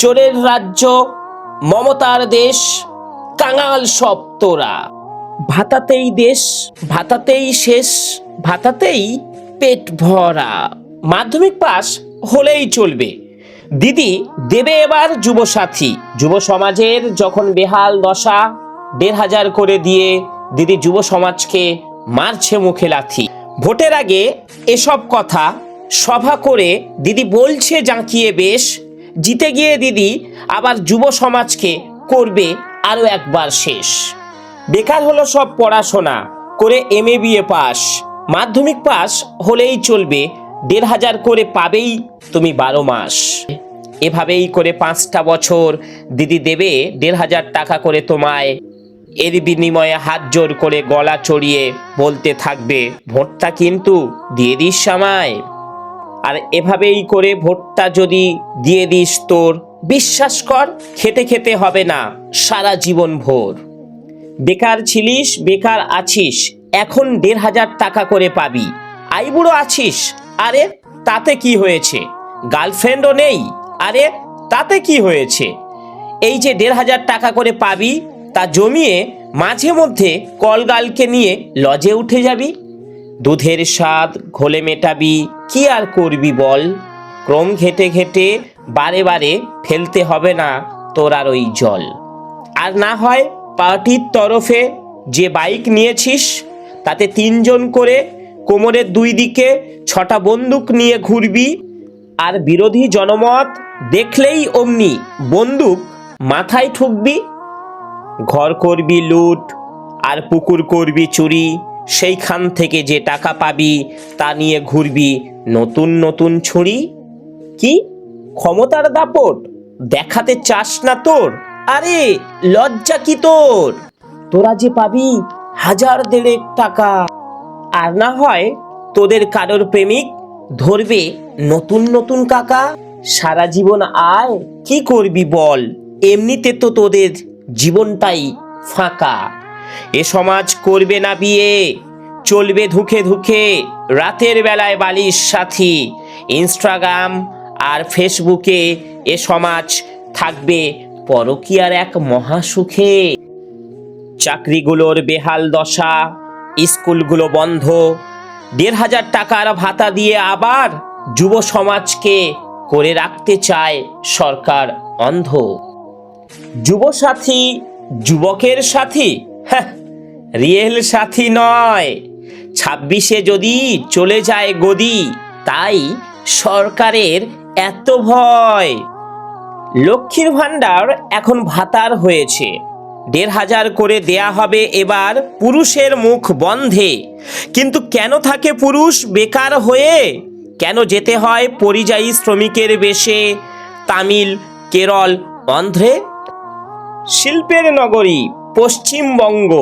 চোরের রাজ্য, মমতার দেশ, কাঙাল সব তোরা। ভাতাতেই দেশ, ভাতাতেই শেষ, ভাতাতেই পেট ভরা। মাধ্যমিক পাস হলেই চলবে, দিদি দেবে এবার যুবসাথী। যুব সমাজের যখন বেহাল দশা, ১,৫০০ করে দিয়ে দিদি যুব সমাজকে মারছে মুখে লাথি। ভোটের আগে এসব কথা সভা করে দিদি বলছে জাঁকিয়ে বেশ, জিতে গিয়ে দিদি আবার যুব সমাজকে করবে আরো একবার শেষ। বেকার হলো সব পড়াশোনা করে MA BA পাস, মাধ্যমিক পাস হলেই চলবে, ১,৫০০ করে পাবেই তুমি ১২ মাস। এভাবেই করে ৫টা বছর দিদি দেবে ১,৫০০ টাকা করে তোমায়। এর বিনিময়ে হাত জোর করে গলা চড়িয়ে বলতে থাকবে, ভোটটা কিন্তু দিয়ে দিস আমায়। আর এভাবেই করে ভোটটা যদি দিয়ে দিস তোর, বিশ্বাস কর খেতে খেতে হবে না সারা জীবন ভোর। বেকার ছিলিস, বেকার আছিস, এখন ১,৫০০ টাকা করে পাবি। আইবুড়ো আছিস, আরে তাতে কি হয়েছে? গার্লফ্রেন্ডও নেই, আরে তাতে কি হয়েছে? এই যে ১,৫০০ টাকা করে পাবি, তা জমিয়ে মাঝে মধ্যে কলগালকে নিয়ে লজে উঠে যাবি। দুধের স্বাদ ঘোলে মেটাবি, কি আর করবি বল? ক্রম ঘেটে ঘেটে বারে বারে ফেলতে হবে না তোর আর ওই জল। আর না হয় পার্টির তরফে যে বাইক নিয়েছিস, তাতে ৩ জন করে কোমরের ২ দিকে ৬টা বন্দুক নিয়ে ঘুরবি। আর বিরোধী জনমত দেখলেই অমনি বন্দুক মাথায় ঠুকবি। ঘর করবি লুট আর পুকুর করবি চুরি, সেইখান থেকে যে টাকা পাবি তা নিয়ে ঘুরবি নতুন নতুন ছুরি। কি ক্ষমতার দাপট দেখাতে চাস না তোর? আরে লজ্জা কি তোর? তোরা যে পাবি ১,০০০ টাকা। আর না হয় তোদের কারোর প্রেমিক ধরবে নতুন নতুন কাকা। সারা জীবন আয় কি করবি বল? এমনিতে তো তোদের জীবনটাই ফাঁকা। এ সমাজ করবে না বিয়ে, চলবে ধুকে ধুকে রাতের বেলায় বালিশ সাথী। ইনস্টাগ্রাম আর ফেসবুকে এ সমাজ থাকবে পরকীয়ার এক মহাসুখে। চাকরিগুলোর বেহাল দশা, স্কুলগুলো বন্ধ, ১,৫০০ টাকার ভাতা দিয়ে আবার যুব সমাজকে করে রাখতে চায় সরকার অন্ধ। যুবসাথী যুবকের সাথী, হ্যাঁ রিয়েল সাথী নয়। ২৬-এ যদি চলে যায় গদি, তাই সরকারের এত ভয়। লক্ষ্মীর ভাণ্ডার এখন ভাতার হয়েছে, ১,৫০০ করে দেয়া হবে এবার পুরুষের মুখ বন্ধে। কিন্তু কেন থাকে পুরুষ বেকার হয়ে? কেন যেতে হয় পরিযায়ী শ্রমিকের বেশে তামিল, কেরল, অন্ধ্রে? শিল্পের নগরী পশ্চিমবঙ্গ,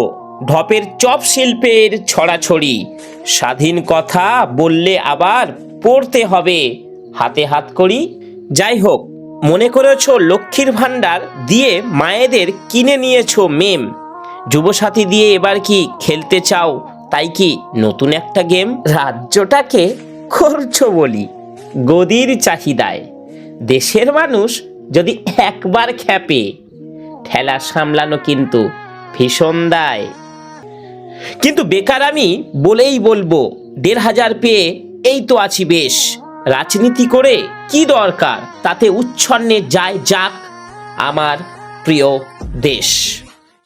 ঢপের চপ শিল্পের ছড়াছড়ি। স্বাধীন কথা বললে আবার পড়তে হবে হাতে হাত করি। যাই হোক, মনে করেছ লক্ষ্মীর ভাণ্ডার দিয়ে মায়েদের কিনে নিয়েছো মেম, যুবসাথী দিয়ে এবার কি খেলতে চাও? তাই কি নতুন একটা গেম? রাজ্যটাকে করছো বলি গদির চাহিদায়। দেশের মানুষ যদি একবার খ্যাপে, ঠেলা সামলানো কিন্তু ভীষণ দায়। কিন্তু বেকার আমি বলেই বলবো, ১,৫০০ পেয়ে এই তো আছি বেশ। রাজনীতি করে কি দরকার, তাতে উচ্ছন্নে যায় যাক আমার প্রিয় দেশ।